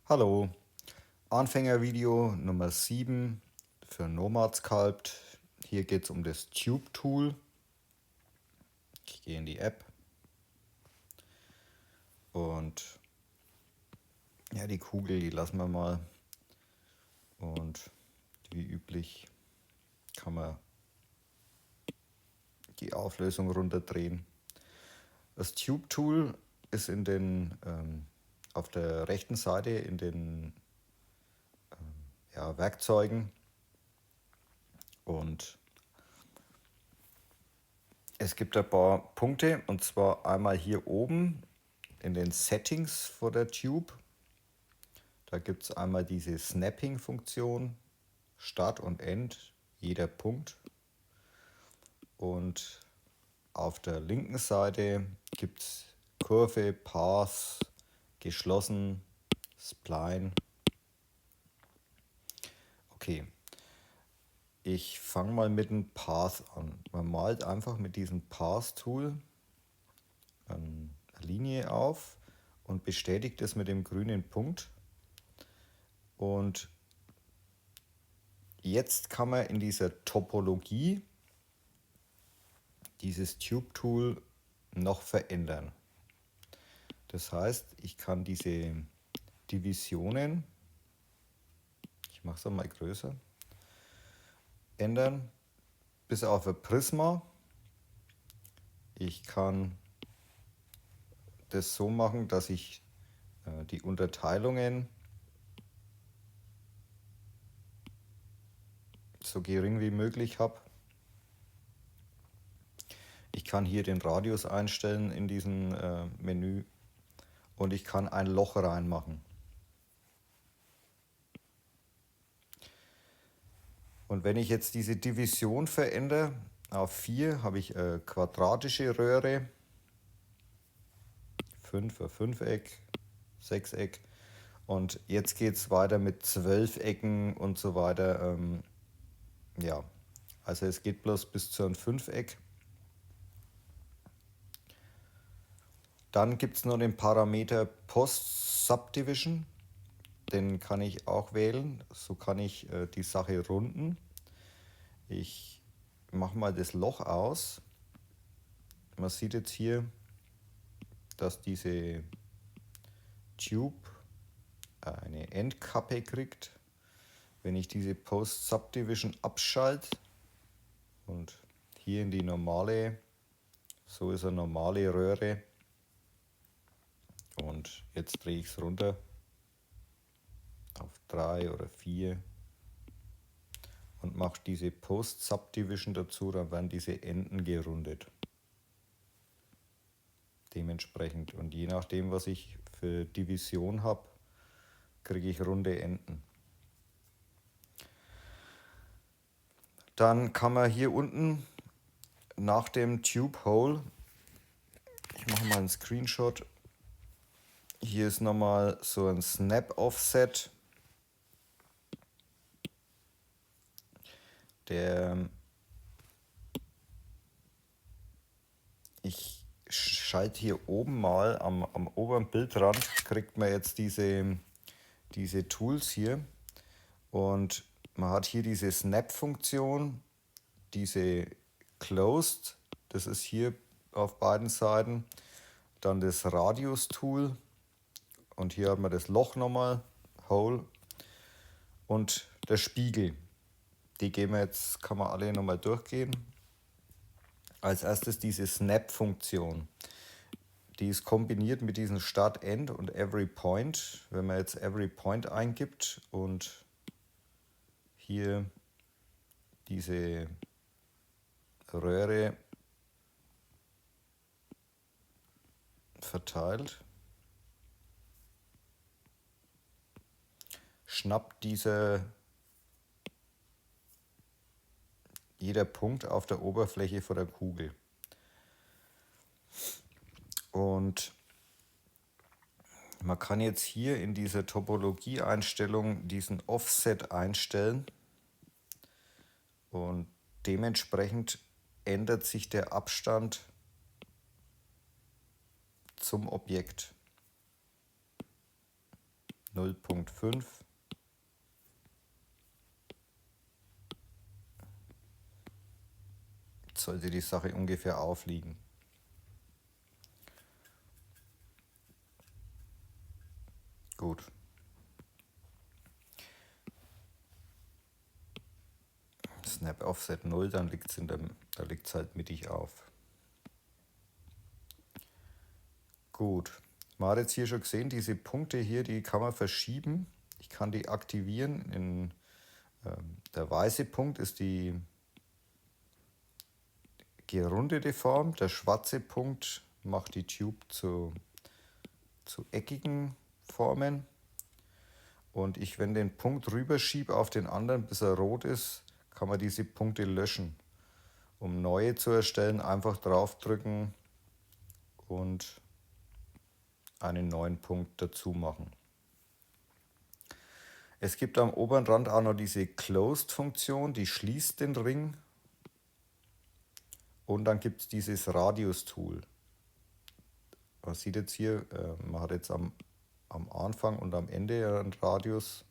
Hallo, Anfängervideo Nummer 7 für Nomad Sculpt. Hier geht es um das Tube Tool. Ich gehe in die App und ja, die Kugel, die lassen wir mal. Und wie üblich kann man die Auflösung runterdrehen. Das Tube Tool ist auf der rechten Seite in den Werkzeugen, und es gibt ein paar Punkte, und zwar einmal hier oben in den Settings vor der Tube. Da gibt es einmal diese Snapping-Funktion, Start und End, jeder Punkt. Und auf der linken Seite gibt es Kurve, Path, geschlossen, Spline. Okay, ich fange mal mit dem Path an. Man malt einfach mit diesem Path-Tool eine Linie auf und bestätigt es mit dem grünen Punkt. Und jetzt kann man in dieser Topologie dieses Tube-Tool noch verändern. Das heißt, ich kann diese Divisionen, ich mache es mal größer, ändern bis auf ein Prisma. Ich kann das so machen, dass ich die Unterteilungen so gering wie möglich habe. Ich kann hier den Radius einstellen in diesem Menü, und ich kann ein Loch reinmachen. Und wenn ich jetzt diese Division verändere auf 4, habe ich eine quadratische Röhre, 5 ein Fünfeck, Sechseck, und jetzt geht es weiter mit 12 Ecken und so weiter. Ja, also es geht bloß bis zu einem Fünfeck. Dann gibt es noch den Parameter Post Subdivision. Den kann ich auch wählen. So kann ich die Sache runden. Ich mache mal das Loch aus. Man sieht jetzt hier, dass diese Tube eine Endkappe kriegt. Wenn ich diese Post Subdivision abschalte und hier in die normale, so ist eine normale Röhre, und jetzt drehe ich es runter auf 3 oder 4 und mache diese Post Subdivision dazu, dann werden diese Enden gerundet. Dementsprechend, und je nachdem, was ich für Division habe, kriege ich runde Enden. Dann kann man hier unten nach dem Tube Hole, ich mache mal einen Screenshot, hier ist nochmal so ein Snap Offset, ich schalte hier oben mal am oberen Bildrand, kriegt man jetzt diese Tools hier, und man hat hier diese Snap-Funktion, diese Closed, das ist hier auf beiden Seiten, dann das Radius-Tool, und hier hat man das Loch nochmal, Hole, und der Spiegel. Die gehen wir jetzt, kann man alle nochmal durchgehen. Als erstes diese Snap-Funktion. Die ist kombiniert mit diesem Start, End und Every Point. Wenn man jetzt Every Point eingibt und hier diese Röhre verteilt, schnappt jeder Punkt auf der Oberfläche von der Kugel. Und man kann jetzt hier in dieser Topologie-Einstellung diesen Offset einstellen, und dementsprechend ändert sich der Abstand zum Objekt. 0,5. Jetzt sollte die Sache ungefähr aufliegen. Gut. Snap Offset 0, dann liegt es halt mittig auf. Gut. Man hat jetzt hier schon gesehen, diese Punkte hier, die kann man verschieben. Ich kann die aktivieren. Der weiße Punkt ist die gerundete Form. Der schwarze Punkt macht die Tube zu eckigen Formen. Und wenn den Punkt rüberschiebe auf den anderen, bis er rot ist, kann man diese Punkte löschen. Um neue zu erstellen, einfach draufdrücken und einen neuen Punkt dazu machen. Es gibt am oberen Rand auch noch diese Closed-Funktion, die schließt den Ring. Und dann gibt es dieses Radius-Tool. Man sieht jetzt hier, man hat jetzt am Anfang und am Ende einen Radius.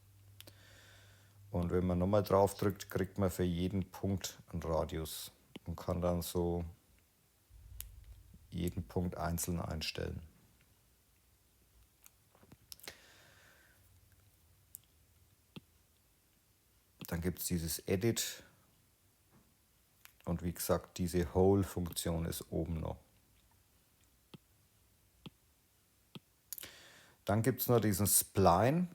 Und wenn man nochmal drauf drückt, kriegt man für jeden Punkt einen Radius und kann dann so jeden Punkt einzeln einstellen. Dann gibt es dieses Edit und wie gesagt, diese Hole-Funktion ist oben noch. Dann gibt es noch diesen Spline.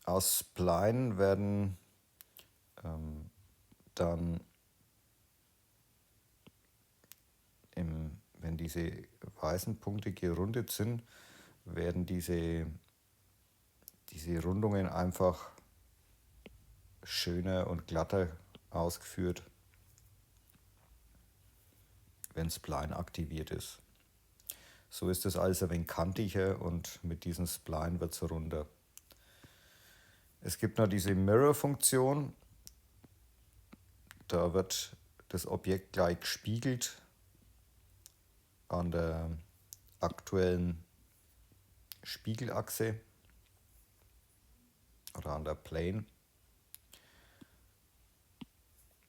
Aus Spline werden dann, wenn diese weißen Punkte gerundet sind, werden diese Rundungen einfach schöner und glatter ausgeführt, wenn Spline aktiviert ist. So ist es also ein wenig kantiger und mit diesem Spline wird es runder. Es gibt noch diese Mirror-Funktion. Da wird das Objekt gleich gespiegelt an der aktuellen Spiegelachse oder an der Plane.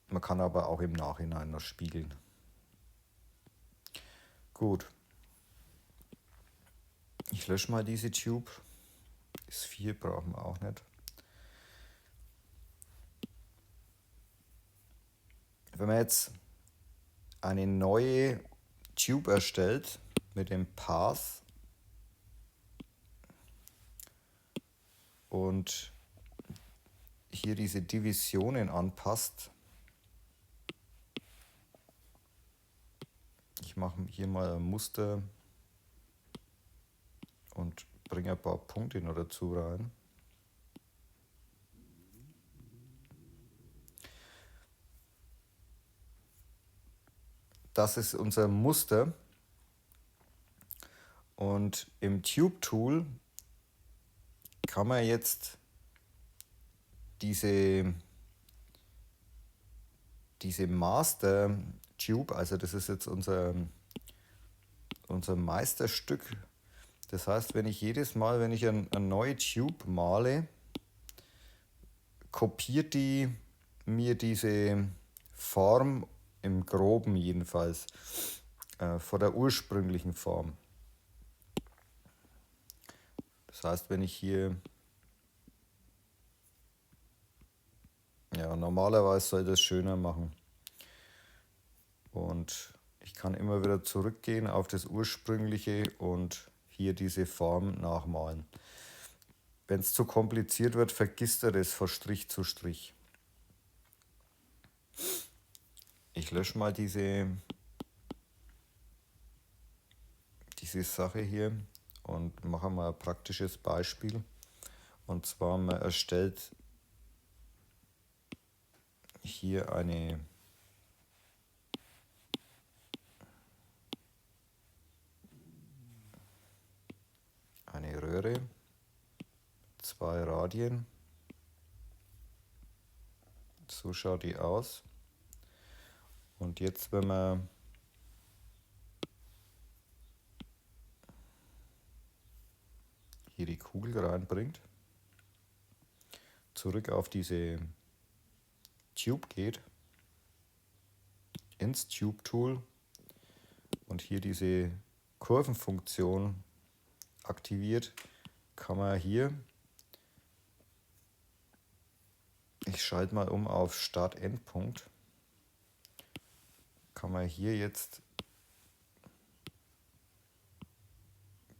Man kann aber auch im Nachhinein noch spiegeln. Gut. Ich lösche mal diese Tube. Das 4 brauchen wir auch nicht. Wenn man jetzt eine neue Tube erstellt mit dem Path und hier diese Divisionen anpasst, ich mache hier mal ein Muster und bringe ein paar Punkte noch dazu rein. Das ist unser Muster. Und im Tube Tool kann man jetzt diese Master Tube, also das ist jetzt unser Meisterstück. Das heißt, wenn ich jedes Mal, wenn ich eine neue Tube male, kopiert die mir diese Form im Groben jedenfalls von der ursprünglichen Form. Das heißt, wenn ich hier, ja, normalerweise soll das schöner machen. Und ich kann immer wieder zurückgehen auf das ursprüngliche und hier diese Form nachmalen. Wenn es zu kompliziert wird, vergisst er das von Strich zu Strich. Ich lösche mal diese Sache hier und mache mal ein praktisches Beispiel. Und zwar, man erstellt hier eine Röhre, 2 Radien. So schaut die aus. Und jetzt, wenn man hier die Kugel reinbringt, zurück auf diese Tube geht, ins Tube Tool und hier diese Kurvenfunktion aktiviert, kann man hier, ich schalte mal um auf Start-Endpunkt, kann man hier jetzt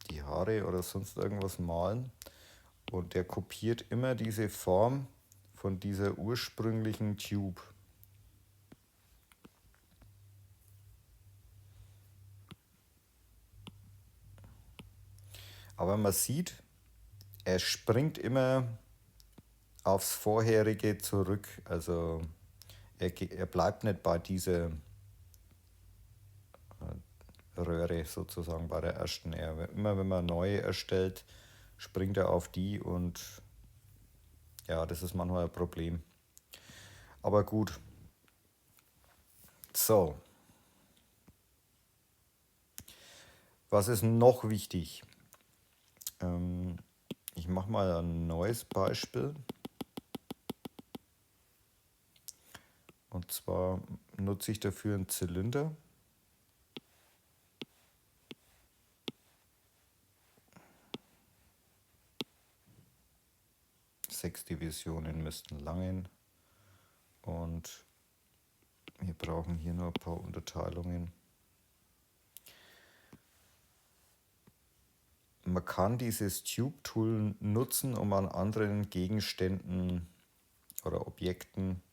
die Haare oder sonst irgendwas malen und der kopiert immer diese Form von dieser ursprünglichen Tube. Aber man sieht, er springt immer aufs vorherige zurück. Also er bleibt nicht bei dieser Röhre sozusagen, bei der ersten. Immer wenn man neue erstellt, springt er auf die und ja, das ist manchmal ein Problem. Aber gut. So. Was ist noch wichtig? Ich mache mal ein neues Beispiel. Und zwar nutze ich dafür einen Zylinder. 6 Divisionen müssten langen. Und wir brauchen hier nur ein paar Unterteilungen. Man kann dieses Tube-Tool nutzen, um an anderen Gegenständen oder Objekten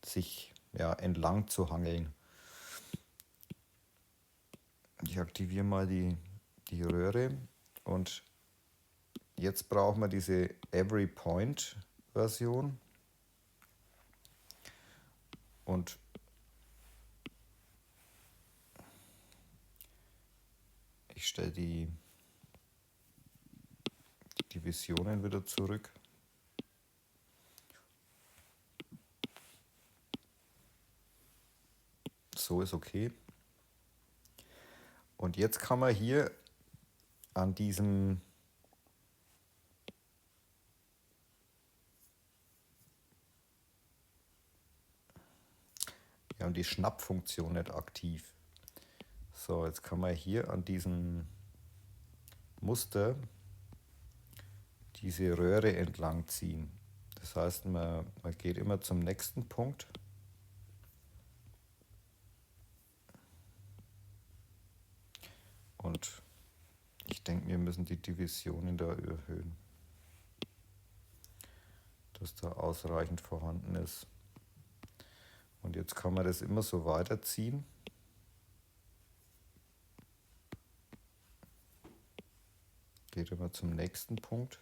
sich entlang zu hangeln. Ich aktiviere mal die Röhre und jetzt brauchen wir diese Every Point Version und ich stelle die Divisionen wieder zurück. So ist okay. Und jetzt kann man hier an diesem und die Schnappfunktion nicht aktiv. So, jetzt kann man hier an diesem Muster diese Röhre entlang ziehen. Das heißt, man geht immer zum nächsten Punkt. Und ich denke, wir müssen die Divisionen da erhöhen, dass da ausreichend vorhanden ist. Und jetzt kann man das immer so weiterziehen. Geht immer zum nächsten Punkt.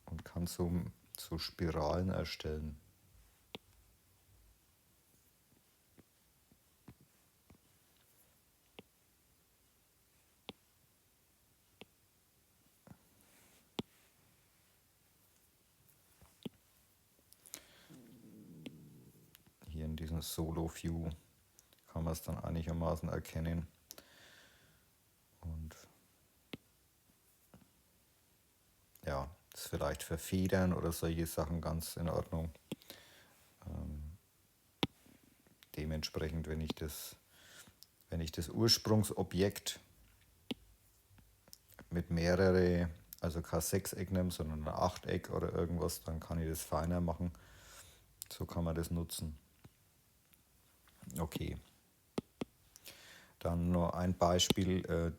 Und kann so Spiralen erstellen. Hier in diesem Solo View kann man es dann einigermaßen erkennen. Und ja, ist vielleicht für Federn oder solche Sachen ganz in Ordnung. Dementsprechend, wenn ich das Ursprungsobjekt mit mehrere, also kein Sechseck nehme, sondern ein Achteck oder irgendwas, dann kann ich das feiner machen. So kann man das nutzen. Okay. Dann nur ein Beispiel,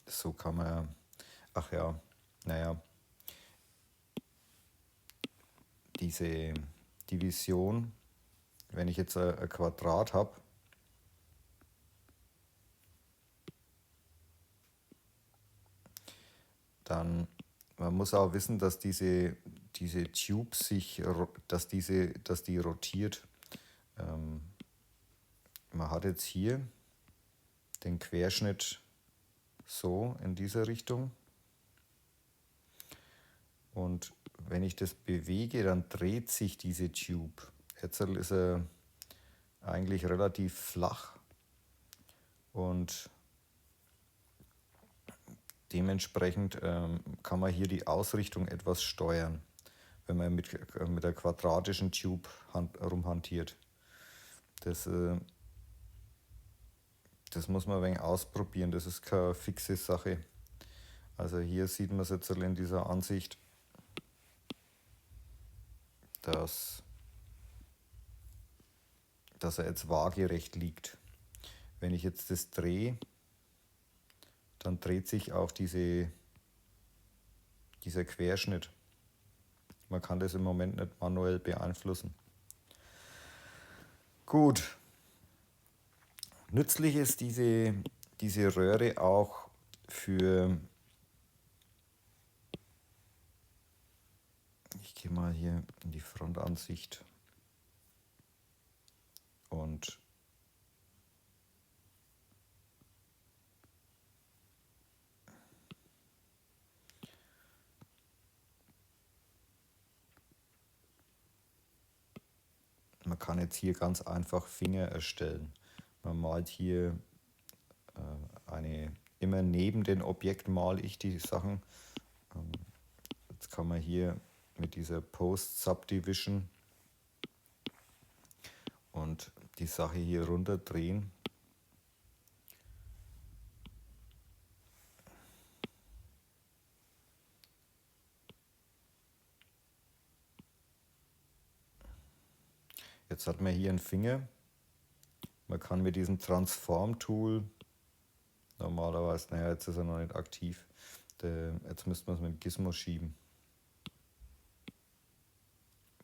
so kann man, diese Division, wenn ich jetzt ein Quadrat habe, dann man muss auch wissen, dass diese Tube dass die rotiert. Man hat jetzt hier den Querschnitt so in dieser Richtung. Und wenn ich das bewege, dann dreht sich diese Tube. Jetzt ist er eigentlich relativ flach und dementsprechend kann man hier die Ausrichtung etwas steuern, wenn man mit der quadratischen Tube rumhantiert. Das muss man ein wenig ausprobieren, das ist keine fixe Sache. Also hier sieht man es jetzt in dieser Ansicht, dass er jetzt waagerecht liegt. Wenn ich jetzt das drehe, dann dreht sich auch dieser Querschnitt. Man kann das im Moment nicht manuell beeinflussen. Gut. Nützlich ist diese Röhre auch für, ich gehe mal hier in die Frontansicht und man kann jetzt hier ganz einfach Finger erstellen. Man malt hier immer neben dem Objekt male ich die Sachen. Jetzt kann man hier mit dieser Post-Subdivision und die Sache hier runterdrehen. Jetzt hat man hier einen Finger. Man kann mit diesem Transform-Tool normalerweise, naja, jetzt ist er noch nicht aktiv. Jetzt müsste man es mit dem Gizmo schieben.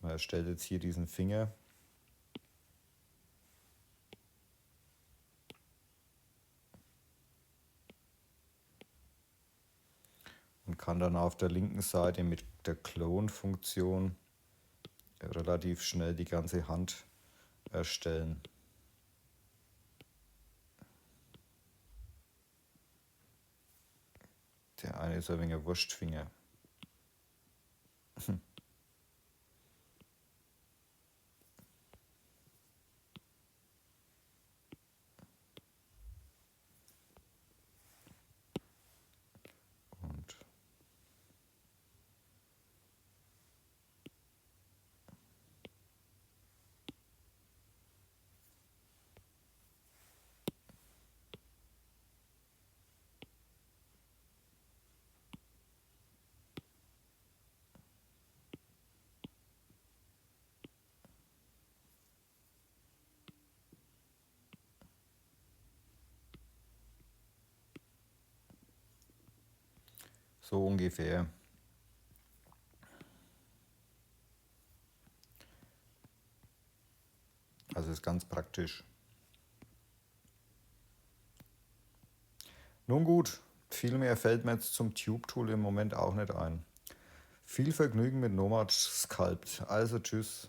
Man erstellt jetzt hier diesen Finger. Und kann dann auf der linken Seite mit der Clone-Funktion relativ schnell die ganze Hand erstellen. Der eine ist ein wenig ein Wurstfinger. Und so ungefähr. Also ist ganz praktisch. Nun gut, viel mehr fällt mir jetzt zum Tube-Tool im Moment auch nicht ein. Viel Vergnügen mit Nomad Sculpt. Also tschüss.